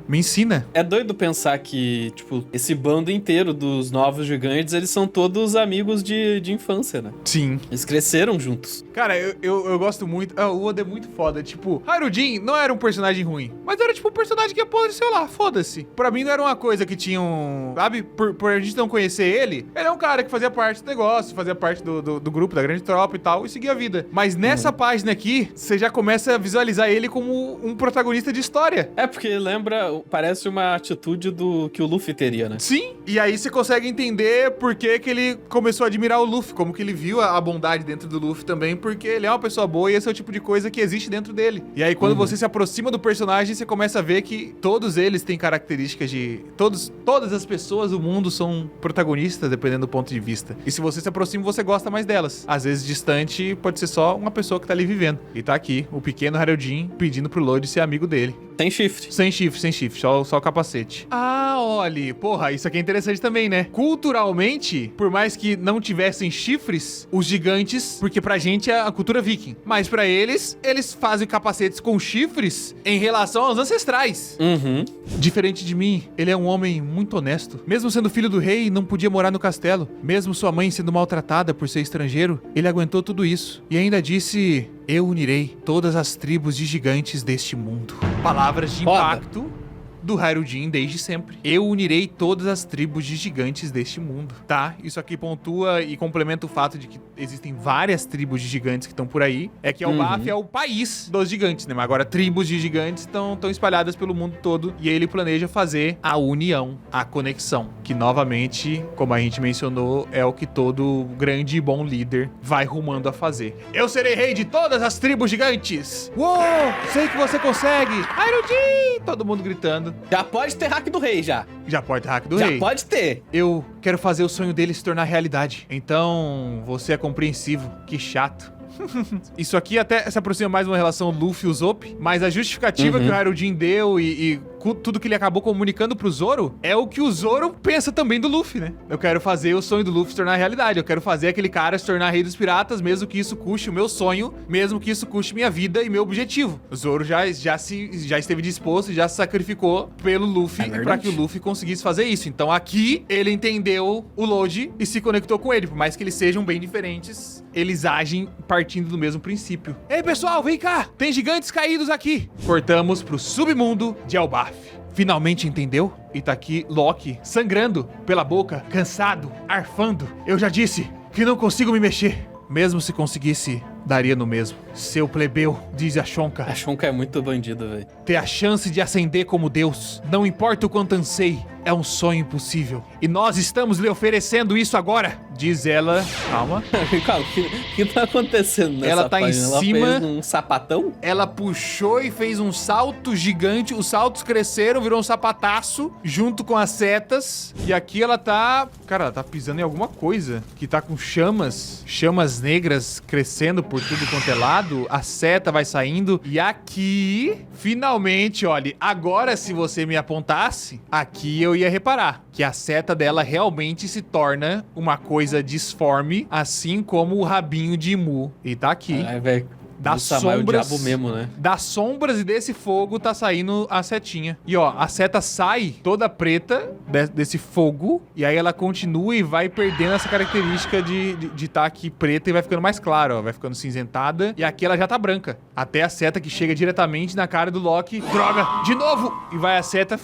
Me ensina. É doido pensar que, tipo, esse bando inteiro dos novos gigantes, eles são todos amigos de infância, né? Sim. Eles cresceram juntos. Cara, eu gosto muito. O Oda é muito foda. Tipo, Haraldin não era um personagem ruim, mas era tipo um personagem que apareceu lá, foda-se. Pra mim não era uma coisa que tinha um... Sabe, por a gente não conhecer ele é um cara que fazia parte do negócio, fazia parte do grupo, da grande tropa e tal, e seguia a vida. Mas nessa página aqui, você já começa a visualizar ele como um protagonista de história. É porque parece uma atitude que o Luffy teria, né? Sim, e aí você consegue entender por que ele começou a admirar o Luffy, como que ele viu a bondade dentro do Luffy também, porque ele é uma pessoa boa e esse é o tipo de coisa que existe dentro dele. E aí quando você se aproxima do personagem, você começa a ver que todos eles têm características de... Todas as pessoas do mundo são protagonistas, dependendo do ponto de vista. E se você se aproxima, você gosta mais delas. Às vezes, distante, pode ser só uma pessoa que tá ali vivendo. E tá aqui, o pequeno Haraldin pedindo pro Lodi ser amigo dele. Tem chifre. Sem chifre, só o capacete. Ah, olha, porra, isso aqui é interessante também, né? Culturalmente, por mais que não tivessem chifres, os gigantes, porque pra gente é a cultura viking, mas pra eles fazem capacetes com chifres em relação aos ancestrais. Diferente de mim, ele é um homem muito honesto. Mesmo sendo filho do rei, não podia morar no castelo. Mesmo sua mãe sendo maltratada por ser estrangeiro, ele aguentou tudo isso. E ainda disse... Eu unirei todas as tribos de gigantes deste mundo. Palavras de Foda. impacto do Hyrule desde sempre. Eu unirei todas as tribos de gigantes deste mundo, tá? Isso aqui pontua e complementa o fato de que existem várias tribos de gigantes que estão por aí. É que Elbaf é o país dos gigantes, né? Mas agora tribos de gigantes estão espalhadas pelo mundo todo. E aí ele planeja fazer a união, a conexão. Que novamente, como a gente mencionou, é o que todo grande e bom líder vai rumando a fazer. Eu serei rei de todas as tribos gigantes! Uou! Sei que você consegue! Hyrule! Todo mundo gritando. Já pode ter hack do rei, já. Já pode ter hack do Já rei. pode ter. Eu quero fazer o sonho dele se tornar realidade. Então, você é compreensivo. Que chato. Isso aqui até se aproxima mais de uma relação Luffy-Usopp, mas a justificativa que o Hyrule deu e tudo que ele acabou comunicando pro Zoro é o que o Zoro pensa também do Luffy, né? Eu quero fazer o sonho do Luffy se tornar realidade. Eu quero fazer aquele cara se tornar rei dos piratas, mesmo que isso custe o meu sonho, mesmo que isso custe minha vida e meu objetivo. O Zoro já esteve disposto, já se sacrificou pelo Luffy pra que o Luffy conseguisse fazer isso. Então aqui ele entendeu o Lodi e se conectou com ele. Por mais que eles sejam bem diferentes, eles agem partindo do mesmo princípio. Ei, pessoal, vem cá! Tem gigantes caídos aqui! Cortamos pro submundo de Elbaf. Finalmente entendeu? E tá aqui Loki, sangrando pela boca, cansado, arfando. Eu já disse que não consigo me mexer. Mesmo se conseguisse, daria no mesmo. Seu plebeu, diz a Shonka. A Shonka é muito bandida, velho. Ter a chance de ascender como Deus, não importa o quanto ansei, é um sonho impossível. E nós estamos lhe oferecendo isso agora, diz ela. Calma. Calma, o que tá acontecendo nessa Ela tá página? em cima. Ela fez um sapatão? Ela puxou e fez um salto gigante. Os saltos cresceram, virou um sapataço, junto com as setas. E aqui ela tá... Cara, ela tá pisando em alguma coisa. Que tá com chamas. Chamas negras crescendo por tudo quanto é lado. A seta vai saindo. E aqui, finalmente, olha. Agora, se você me apontasse, aqui eu ia reparar que a seta dela realmente se torna uma coisa disforme, assim como o rabinho de Imu. E tá aqui. Ai, velho. Das sombras, sombras, o diabo mesmo, né? Das sombras e desse fogo tá saindo a setinha. E ó, a seta sai toda preta desse fogo. E aí ela continua e vai perdendo essa característica de tá aqui preta e vai ficando mais clara, ó. Vai ficando cinzentada. E aqui ela já tá branca. Até a seta que chega diretamente na cara do Loki. Droga! De novo! E vai a seta...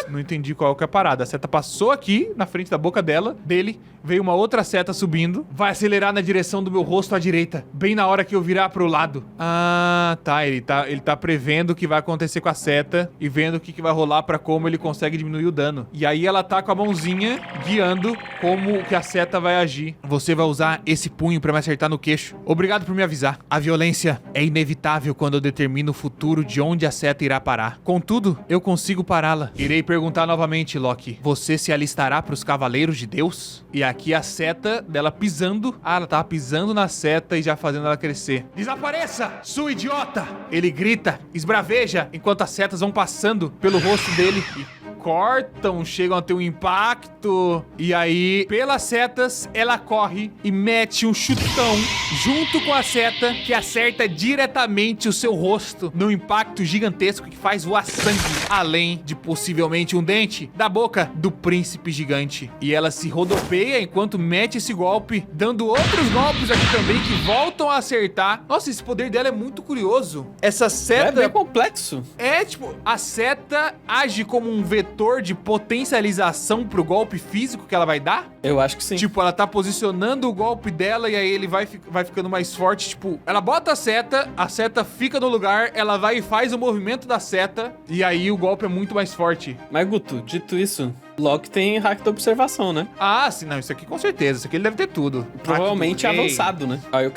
Não entendi qual que é a parada. A seta passou aqui, na frente da boca dele. Veio uma outra seta subindo. Vai acelerar na direção do meu rosto à direita. Bem na hora que eu virar pro lado. Ah, tá. Ele tá prevendo o que vai acontecer com a seta. E vendo o que vai rolar pra como ele consegue diminuir o dano. E aí ela tá com a mãozinha guiando como que a seta vai agir. Você vai usar esse punho pra me acertar no queixo. Obrigado por me avisar. A violência é inevitável quando eu determino o futuro de onde a seta irá parar. Contudo, eu consigo pará-la. Irei perguntar novamente, Loki. Você se alistará pros Cavaleiros de Deus? E aqui a seta dela pisando. Ah, ela tava pisando na seta e já fazendo ela crescer. Desapareça, sua idiota! Ele grita, esbraveja, enquanto as setas vão passando pelo rosto dele e cortam, chegam a ter um impacto. E aí, pelas setas, ela corre e mete um chutão junto com a seta que acerta diretamente o seu rosto num impacto gigantesco que faz voar sangue, além de possivelmente um dente da boca do príncipe gigante. E ela se rodopeia enquanto mete esse golpe, dando outros golpes aqui também que voltam a acertar. Nossa, esse poder dela é muito curioso. Essa seta... É bem complexo. É, tipo, a seta age como um vetor de potencialização pro golpe físico que ela vai dar? Eu acho que sim. Tipo, ela tá posicionando o golpe dela e aí ele vai ficando mais forte. Tipo, ela bota a seta fica no lugar, ela vai e faz o movimento da seta e aí o golpe é muito mais forte. Mas, Guto, dito isso, Loki tem hack da observação, né? Ah, sim, não, isso aqui com certeza. Isso aqui ele deve ter tudo. Provavelmente Hack do rei. avançado, né? Olha o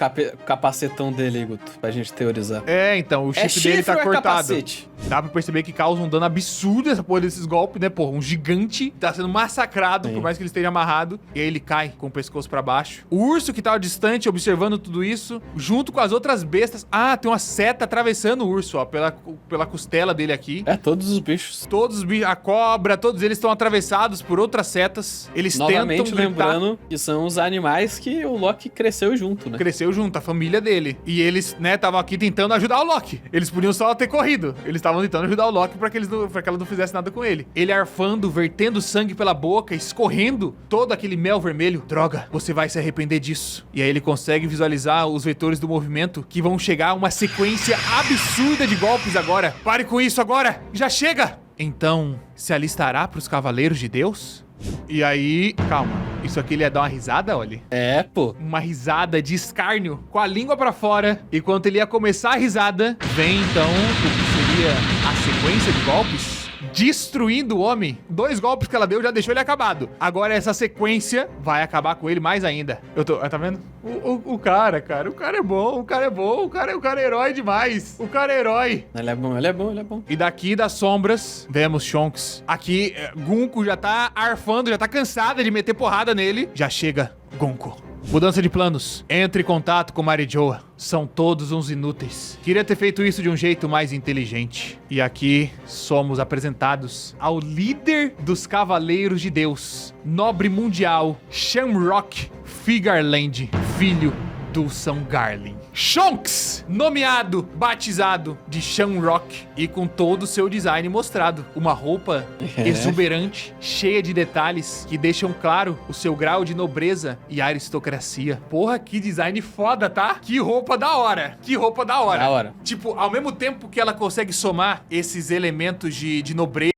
capacetão dele aí, Guto, pra gente teorizar. É, então, o chip dele tá ou é cortado. capacete? Dá pra perceber que causa um dano absurdo essa porra desses golpes, né? Pô, um gigante tá sendo massacrado, Sim. por mais que ele esteja amarrado. E aí ele cai com o pescoço pra baixo. O urso que tava distante, observando tudo isso, junto com as outras bestas. Ah, tem uma seta atravessando o urso, ó, pela costela dele aqui. É, todos os bichos. Todos os bichos, a cobra, todos eles estão atravessados por outras setas. Eles Novamente tentam gritar. lembrando que são os animais que o Loki cresceu junto, né? Cresceu junto, a família dele. E eles, né, estavam aqui tentando ajudar o Loki. Eles podiam só ter corrido. Eles estavam tentando ajudar o Loki pra que ela não fizesse nada com ele. Ele arfando, vertendo sangue pela boca, escorrendo todo aquele mel vermelho. Droga, você vai se arrepender disso. E aí ele consegue visualizar os vetores do movimento que vão chegar a uma sequência absurda de golpes agora. Pare com isso agora! Já chega! Então, se alistará pros Cavaleiros de Deus? E aí, calma, isso aqui ele ia dar uma risada, olha. É, pô. Uma risada de escárnio, com a língua pra fora. E quando ele ia começar a risada, vem então o que seria a sequência de golpes, destruindo o homem. 2 golpes que ela deu já deixou ele acabado. Agora essa sequência vai acabar com ele mais ainda. Tá vendo? O cara é bom, o cara é bom, o cara é herói demais. O cara é herói. Ele é bom, ele é bom, ele é bom. E daqui das sombras, vemos Shonks. Aqui, Gunko já tá arfando, já tá cansada de meter porrada nele. Já chega Gunko. Mudança de planos. Entre em contato com Marijoa. São todos uns inúteis. Queria ter feito isso de um jeito mais inteligente. E aqui somos apresentados ao líder dos Cavaleiros de Deus, nobre mundial, Shamrock Figarland, filho do São Garlin. Shonks, nomeado, batizado de Shamrock e com todo o seu design mostrado. Uma roupa exuberante, cheia de detalhes que deixam claro o seu grau de nobreza e aristocracia. Porra, que design foda, tá? Que roupa da hora. Que roupa da hora. Da hora. Tipo, ao mesmo tempo que ela consegue somar esses elementos de nobreza,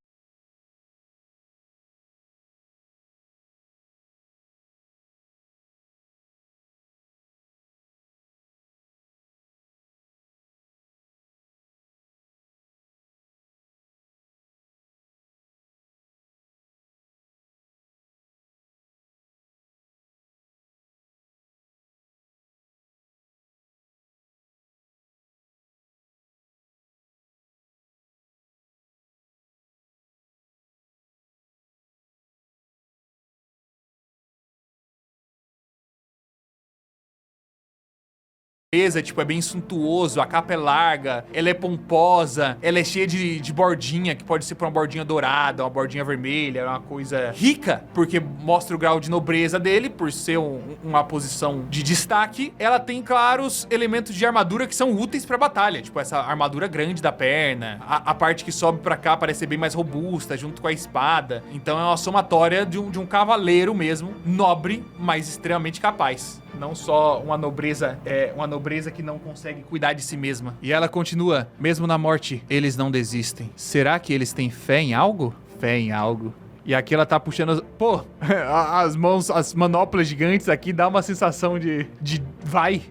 tipo, é bem suntuoso, a capa é larga, ela é pomposa, ela é cheia de bordinha, que pode ser por uma bordinha dourada, uma bordinha vermelha, uma coisa rica, porque mostra o grau de nobreza dele, por ser uma posição de destaque. Ela tem claros elementos de armadura que são úteis pra batalha, tipo essa armadura grande da perna, a parte que sobe pra cá parece ser bem mais robusta, junto com a espada. Então é uma somatória de um cavaleiro mesmo, nobre, mas extremamente capaz. Não só uma nobreza que não consegue cuidar de si mesma. E ela continua, mesmo na morte, eles não desistem. Será que eles têm fé em algo? Fé em algo. E aqui ela tá puxando... Pô, as mãos, as manoplas gigantes aqui dá uma sensação de vai,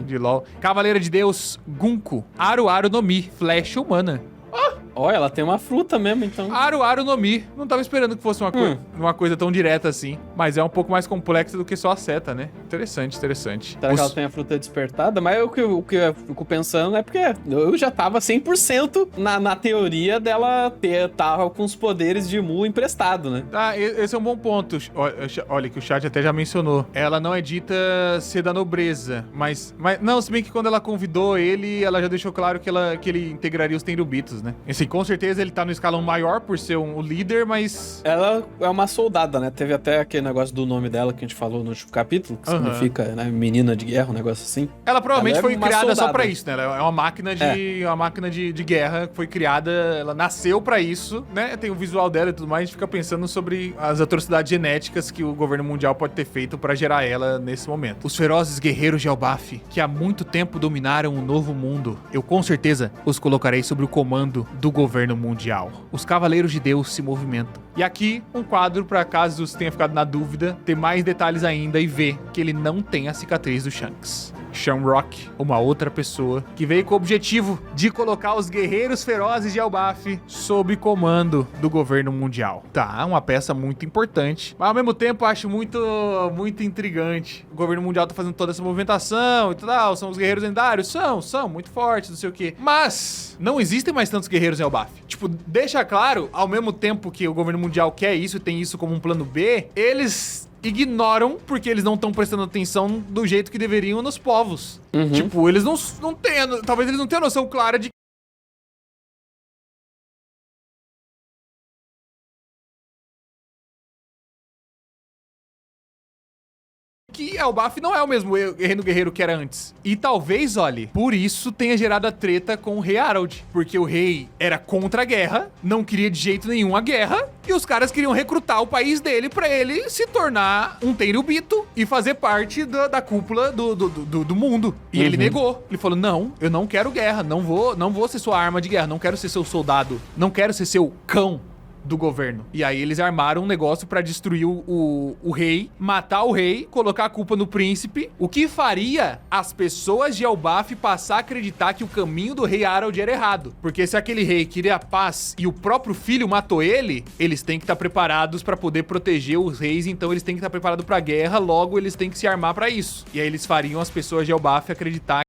de LOL. Cavaleira de Deus, Gunko. Aru Aru no Mi, flecha humana. Ó, ela tem uma fruta mesmo, então. Aru Aru no Mi. Não tava esperando que fosse uma coisa tão direta assim. Mas é um pouco mais complexa do que só a seta, né? Interessante, interessante. Será que ela tem a fruta despertada? Mas o que eu fico pensando é porque eu já tava 100% na teoria dela tava com os poderes de Mu emprestado, né? Ah, esse é um bom ponto. Olha que o chat até já mencionou. Ela não é dita ser da nobreza, mas não, se bem que quando ela convidou ele, ela já deixou claro que ele integraria os Tenryubitos, né? Assim, com certeza ele tá no escalão maior por ser o líder, mas... Ela é uma soldada, né? Teve até aquele negócio do nome dela que a gente falou no último capítulo, que significa, né, menina de guerra, um negócio assim. Ela provavelmente foi criada soldada. só pra isso, né? Ela é uma máquina de guerra que foi criada, ela nasceu pra isso, né? Tem o visual dela e tudo mais, a gente fica pensando sobre as atrocidades genéticas que o governo mundial pode ter feito pra gerar ela nesse momento. Os ferozes guerreiros de Elbaf, que há muito tempo dominaram o novo mundo, eu com certeza os colocarei sob o comando do governo mundial. Os Cavaleiros de Deus se movimentam. E aqui, um quadro para caso você tenha ficado na dúvida, ter mais detalhes ainda e ver que ele não tem a cicatriz do Shanks. Shamrock, uma outra pessoa, que veio com o objetivo de colocar os guerreiros ferozes de Elbaf sob comando do governo mundial. Tá, uma peça muito importante, mas ao mesmo tempo acho muito intrigante. O governo mundial tá fazendo toda essa movimentação e tal, são os guerreiros lendários? São muito fortes, não sei o quê. Mas não existem mais tantos guerreiros em Elbaf. Tipo, deixa claro, ao mesmo tempo que o governo mundial quer isso e tem isso como um plano B, eles ignoram porque eles não estão prestando atenção do jeito que deveriam nos povos. Tipo, eles não têm, talvez eles não tenham noção clara de que Elbaf não é o mesmo reino guerreiro que era antes. E talvez, olhe, por isso tenha gerado a treta com o rei Harold. Porque o rei era contra a guerra, não queria de jeito nenhum a guerra, e os caras queriam recrutar o país dele pra ele se tornar um Tenryubito e fazer parte da cúpula do mundo. E ele negou. Ele falou, não, eu não quero guerra, não vou ser sua arma de guerra, não quero ser seu soldado, não quero ser seu cão do governo. E aí eles armaram um negócio pra destruir o rei, matar o rei, colocar a culpa no príncipe, o que faria as pessoas de Elbaf passar a acreditar que o caminho do rei Harold era errado. Porque se aquele rei queria paz e o próprio filho matou ele, eles têm que estar preparados pra poder proteger os reis, então eles têm que estar preparados pra guerra, logo eles têm que se armar pra isso. E aí eles fariam as pessoas de Elbaf acreditar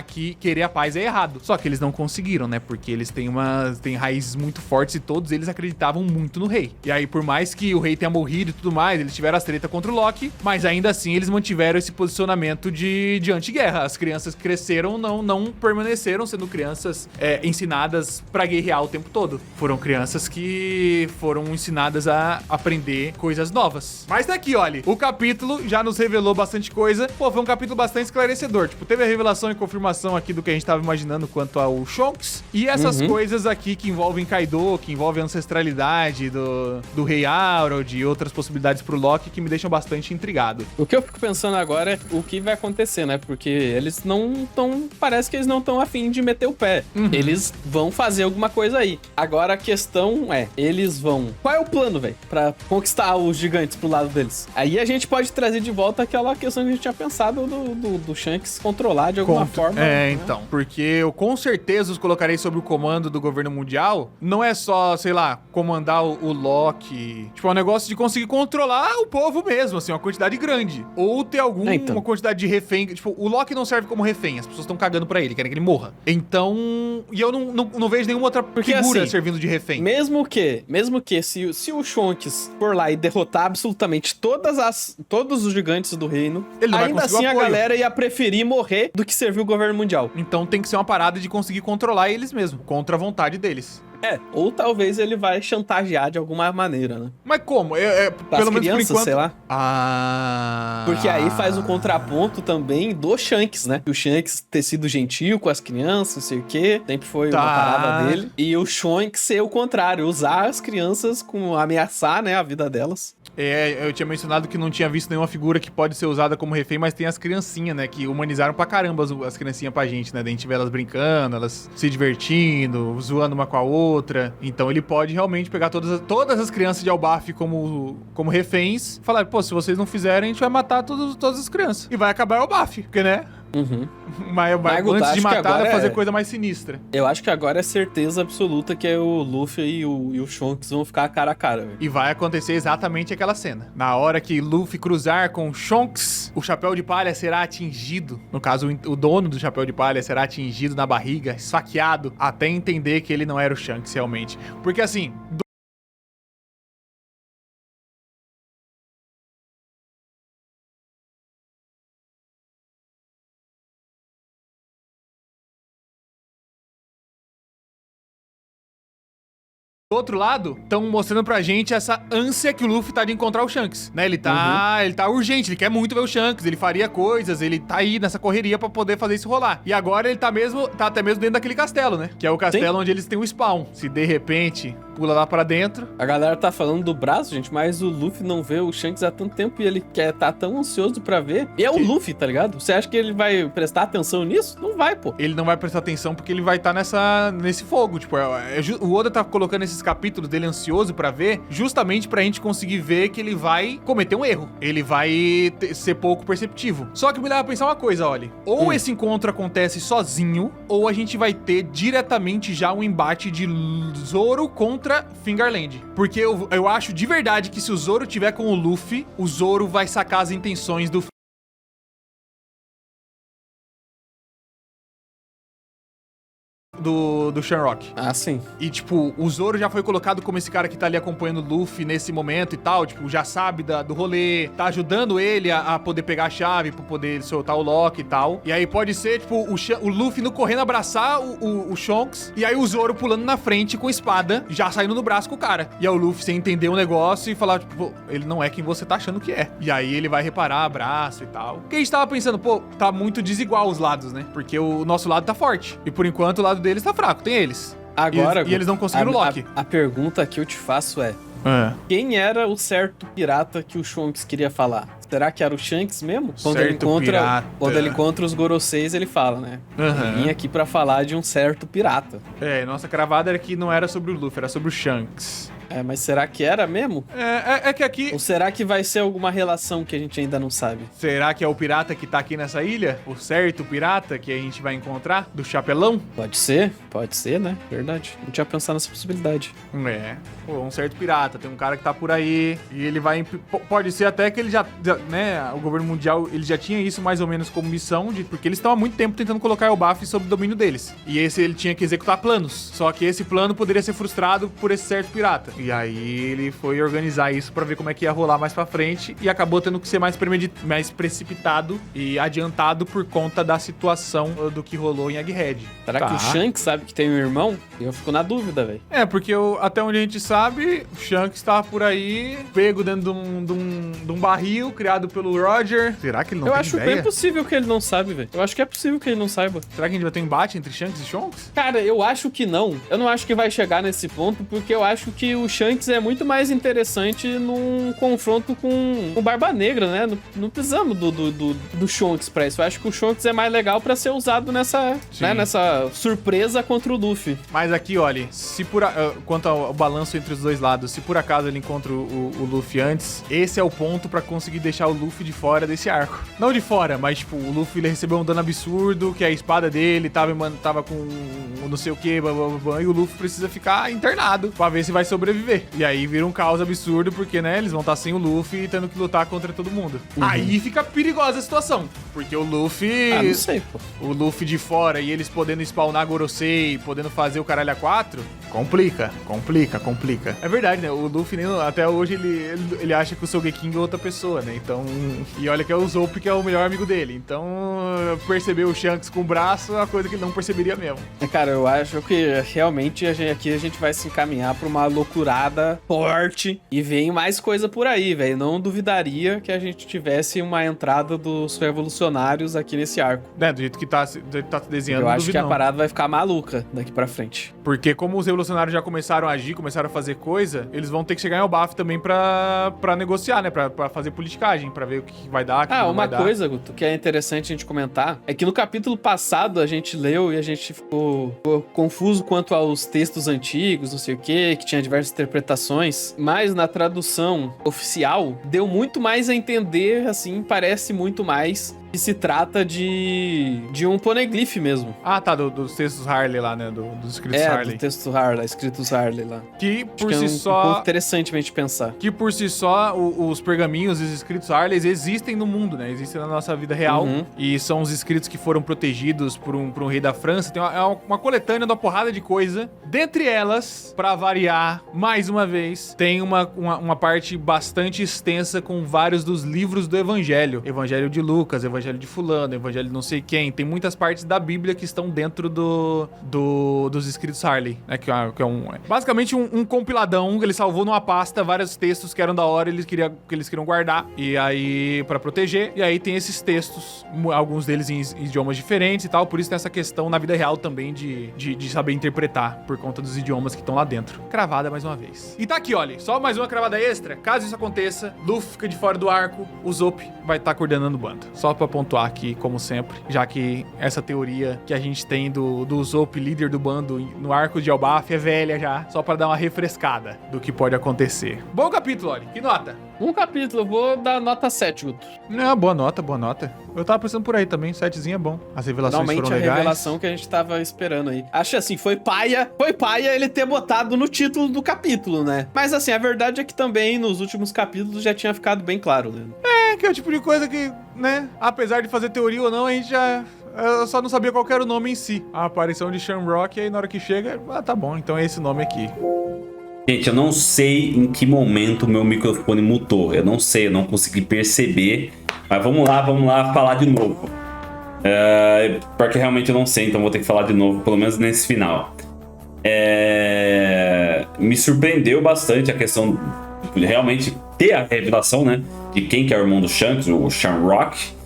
que querer a paz é errado. Só que eles não conseguiram, né? Porque eles têm raízes muito fortes e todos eles acreditavam muito no rei. E aí, por mais que o rei tenha morrido e tudo mais, eles tiveram as treta contra o Loki, mas ainda assim eles mantiveram esse posicionamento de anti-guerra. As crianças que cresceram não permaneceram sendo crianças ensinadas pra guerrear o tempo todo. Foram crianças que foram ensinadas a aprender coisas novas. Mas tá aqui, olha, o capítulo já nos revelou bastante coisa. Pô, foi um capítulo bastante esclarecedor. Tipo, teve a revelação e confirmação aqui do que a gente tava imaginando quanto ao Shonks. E essas coisas aqui que envolvem Kaido, que envolvem a ancestralidade do rei Harold e outras possibilidades pro Loki que me deixam bastante intrigado. O que eu fico pensando agora é o que vai acontecer, né? Porque eles não tão... Parece que eles não estão afim de meter o pé. Eles vão fazer alguma coisa aí. Agora a questão é, eles vão... Qual é o plano, velho? Pra conquistar os gigantes pro lado deles? Aí a gente pode trazer de volta aquela questão que a gente tinha pensado do Shanks controlar de alguma forma. Então. Porque eu com certeza os colocarei sob o comando do governo mundial. Não é só, sei lá, comandar o Loki. Tipo, é um negócio de conseguir controlar o povo mesmo, assim, uma quantidade grande. Ou ter uma quantidade de refém. Tipo, o Loki não serve como refém. As pessoas estão cagando pra ele, querem que ele morra. Então... E eu não vejo nenhuma outra figura assim, servindo de refém. Mesmo que se o Shonks for lá e derrotar absolutamente todos os gigantes do reino, ele não ainda vai assim a apoio. galera ia preferir morrer do que servir o governo mundial. Então tem que ser uma parada de conseguir controlar eles mesmo, contra a vontade deles. Ou talvez ele vai chantagear de alguma maneira, né? Mas como? Pelo menos por enquanto, sei lá. Porque aí faz o contraponto também do Shanks, né? O Shanks ter sido gentil com as crianças, não sei o quê, sempre foi uma parada dele. E o Shanks ser o contrário, usar as crianças com ameaçar, né, a vida delas. Eu tinha mencionado que não tinha visto nenhuma figura que pode ser usada como refém, mas tem as criancinhas, né? Que humanizaram pra caramba as criancinhas pra gente, né? Da gente vê elas brincando, elas se divertindo, zoando uma com a outra. Então ele pode realmente pegar todas as crianças de Elbaf como reféns e falar, pô, se vocês não fizerem, a gente vai matar todas as crianças. E vai acabar Elbaf, porque, né? Mas antes de matar, vai fazer coisa mais sinistra. Eu acho que agora é certeza absoluta que é o Luffy e o Shonks vão ficar cara a cara, véio. E vai acontecer exatamente aquela cena. Na hora que Luffy cruzar com Shonks, o chapéu de palha será atingido. No caso, o dono do chapéu de palha será atingido na barriga, esfaqueado, até entender que ele não era o Shanks realmente. Porque assim... Do outro lado, estão mostrando pra gente essa ânsia que o Luffy tá de encontrar o Shanks, né? Ele tá urgente, ele quer muito ver o Shanks, ele faria coisas, ele tá aí nessa correria pra poder fazer isso rolar. E agora ele tá até mesmo dentro daquele castelo, né? Que é o castelo onde eles têm o spawn. Se de repente pula lá pra dentro... A galera tá falando do braço, gente, mas o Luffy não vê o Shanks há tanto tempo e ele tá tão ansioso pra ver. E é o Luffy, tá ligado? Você acha que ele vai prestar atenção nisso? Não vai, pô. Ele não vai prestar atenção porque ele vai estar nesse fogo. Tipo, o Oda tá colocando esses capítulos dele ansioso pra ver, justamente pra gente conseguir ver que ele vai cometer um erro. Ele vai ser pouco perceptivo. Só que me leva a pensar uma coisa, olha. Ou esse encontro acontece sozinho, ou a gente vai ter diretamente já um embate de Zoro contra Fingerland. Porque eu acho de verdade que se o Zoro tiver com o Luffy, o Zoro vai sacar as intenções do do Shamrock. Ah, sim. E, tipo, o Zoro já foi colocado como esse cara que tá ali acompanhando o Luffy nesse momento e tal, tipo, já sabe do rolê, tá ajudando ele a poder pegar a chave pra poder soltar o Lock e tal. E aí pode ser, tipo, o Luffy no correndo abraçar o Shanks, e aí o Zoro pulando na frente com espada, já saindo no braço com o cara. E aí o Luffy sem entender um negócio e falar, tipo, ele não é quem você tá achando que é. E aí ele vai reparar, abraço e tal. Porque a gente tava pensando, pô, tá muito desigual os lados, né? Porque o nosso lado tá forte. E por enquanto o lado deles tá fraco, tem eles. Agora, E eles não conseguiram o Lock. A pergunta que eu te faço é: É. quem era o certo pirata que o Shanks queria falar? Será que era o Shanks mesmo? Quando ele encontra os Goroseis, ele fala, né? Aham. Eu vim aqui pra falar de um certo pirata. É, nossa cravada era que não era sobre o Luffy, era sobre o Shanks. É, mas será que era mesmo? É que aqui... Ou será que vai ser alguma relação que a gente ainda não sabe? Será que é o pirata que tá aqui nessa ilha? O certo pirata que a gente vai encontrar? Do chapelão? Pode ser, né? Verdade. Não tinha pensado nessa possibilidade. É. Pô, um certo pirata. Tem um cara que tá por aí e ele vai... Pode ser até que ele já... né? O governo mundial, ele já tinha isso mais ou menos como missão, porque eles estão há muito tempo tentando colocar Elbaf sob o domínio deles. E esse ele tinha que executar planos. Só que esse plano poderia ser frustrado por esse certo pirata. E aí ele foi organizar isso pra ver como é que ia rolar mais pra frente e acabou tendo que ser mais precipitado e adiantado por conta da situação do que rolou em Egghead. Será que o Shanks sabe que tem um irmão? Eu fico na dúvida, velho. É, porque até onde a gente sabe, o Shanks tá por aí, pego dentro de um barril criado pelo Roger. Será que ele não Eu tem acho ideia? bem possível que ele não sabe, velho. Eu acho que é possível que ele não saiba. Será que a gente vai ter um embate entre Shanks e Shonks? Cara, eu acho que não. Eu não acho que vai chegar nesse ponto, porque eu acho que o Shanks é muito mais interessante num confronto com o Barba Negra, né? Não precisamos do Shanks pra isso. Eu acho que o Shanks é mais legal pra ser usado nessa surpresa contra o Luffy. Mas aqui, olha, se quanto ao balanço entre os dois lados, se por acaso ele encontra o Luffy antes, esse é o ponto pra conseguir deixar o Luffy de fora desse arco. Não de fora, mas tipo, o Luffy ele recebeu um dano absurdo, que a espada dele tava com não sei o que, e o Luffy precisa ficar internado pra ver se vai sobreviver. E aí vira um caos absurdo, porque, né, eles vão estar sem o Luffy e tendo que lutar contra todo mundo. Aí fica perigosa a situação, porque o Luffy... Ah, não sei, pô. O Luffy de fora e eles podendo spawnar Gorosei, podendo fazer o caralho A4, complica. É verdade, né? O Luffy, até hoje, ele acha que o Sogeking é outra pessoa, né? Então... E olha que é o Zope que é o melhor amigo dele. Então, perceber o Shanks com o braço é uma coisa que ele não perceberia mesmo. Cara, eu acho que realmente aqui a gente vai se encaminhar pra uma loucurada forte e vem mais coisa por aí, velho. Não duvidaria que a gente tivesse uma entrada dos revolucionários aqui nesse arco. Né, do jeito que tá se desenhando, eu não acho duvido que a não. parada vai ficar maluca daqui pra frente. Porque como os revolucionários já começaram a agir, começaram a fazer coisa, eles vão ter que chegar em Elbaf também pra negociar, né? Pra fazer politicagem, pra ver o que vai dar, o que não vai dar. Uma coisa, Guto, que é interessante a gente comentar, é que no capítulo passado a gente leu e a gente ficou confuso quanto aos textos antigos, não sei o que tinha diversas interpretações, mas na tradução oficial deu muito mais a entender, assim, parece muito mais que se trata de um poneglyph mesmo. Ah, tá, dos textos Harley lá, né? Dos escritos Harley. Do texto Harley, escritos Harley lá. Que por Acho que si um só... ponto interessante pra gente pensar. Que por si só, os pergaminhos e os escritos Harley existem no mundo, né? Existem na nossa vida real. E são os escritos que foram protegidos por um rei da França. Tem uma coletânea de uma porrada de coisa. Dentre elas, pra variar, mais uma vez, tem uma parte bastante extensa com vários dos livros do Evangelho. Evangelho de Lucas, Evangelho de fulano, Evangelho de não sei quem. Tem muitas partes da Bíblia que estão dentro dos escritos Harley, né? Que é basicamente um compiladão que ele salvou numa pasta vários textos que eram da hora que eles queriam guardar. E aí, pra proteger. E aí tem esses textos, alguns deles em idiomas diferentes e tal. Por isso tem essa questão na vida real também de saber interpretar por conta dos idiomas que estão lá dentro. Cravada mais uma vez. E tá aqui, olha, só mais uma cravada extra. Caso isso aconteça, Luffy fica de fora do arco, o Zope vai estar coordenando o bando. Só pra pontuar aqui, como sempre, já que essa teoria que a gente tem do Zope, líder do bando, no arco de Elbaf é velha já, só pra dar uma refrescada do que pode acontecer. Bom capítulo, olha, que nota? Um capítulo, eu vou dar nota 7, Guto. Não, boa nota. Eu tava pensando por aí também, 7zinho é bom. As revelações Finalmente foram legais. a revelação que a gente tava esperando aí. Acho assim, foi paia ele ter botado no título do capítulo, né? Mas assim, a verdade é que também nos últimos capítulos já tinha ficado bem claro, né? Que é o tipo de coisa que, né, apesar de fazer teoria ou não, a gente já Eu só não sabia qual que era o nome em si. A aparição de Shamrock, e aí na hora que chega, tá bom, então é esse nome aqui. Gente, eu não sei em que momento o meu microfone mutou. Eu não sei, eu não consegui perceber. Mas vamos lá falar de novo. Porque realmente eu não sei, então vou ter que falar de novo, pelo menos nesse final. Me surpreendeu bastante a questão de realmente ter a revelação, né, de quem que é o irmão do Shanks, o Shamrock.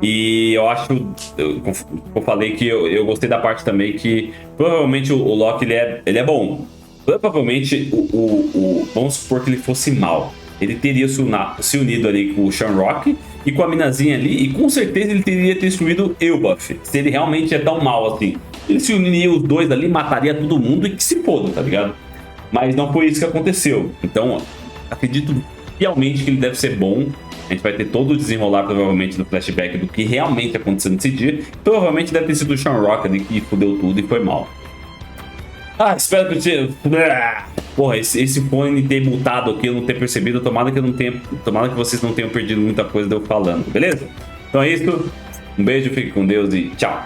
E eu acho, eu falei que eu gostei da parte também que provavelmente o Loki ele é bom. Provavelmente vamos supor que ele fosse mal. Ele teria se unido ali com o Shamrock e com a minazinha ali, e com certeza ele teria destruído Elbaf. Se ele realmente é tão mal assim, ele se uniria os dois ali, mataria todo mundo e que se foda, tá ligado? Mas não foi isso que aconteceu. Então, acredito fielmente que ele deve ser bom. A gente vai ter todo o desenrolar, provavelmente, do flashback do que realmente aconteceu nesse dia. Provavelmente deve ter sido o Shamrock ali que fudeu tudo e foi mal. Espero que você... Porra, esse fone ter mutado aqui, eu não ter percebido. Tomara que vocês não tenham perdido muita coisa de eu falando, beleza? Então é isso. Um beijo, fique com Deus e tchau.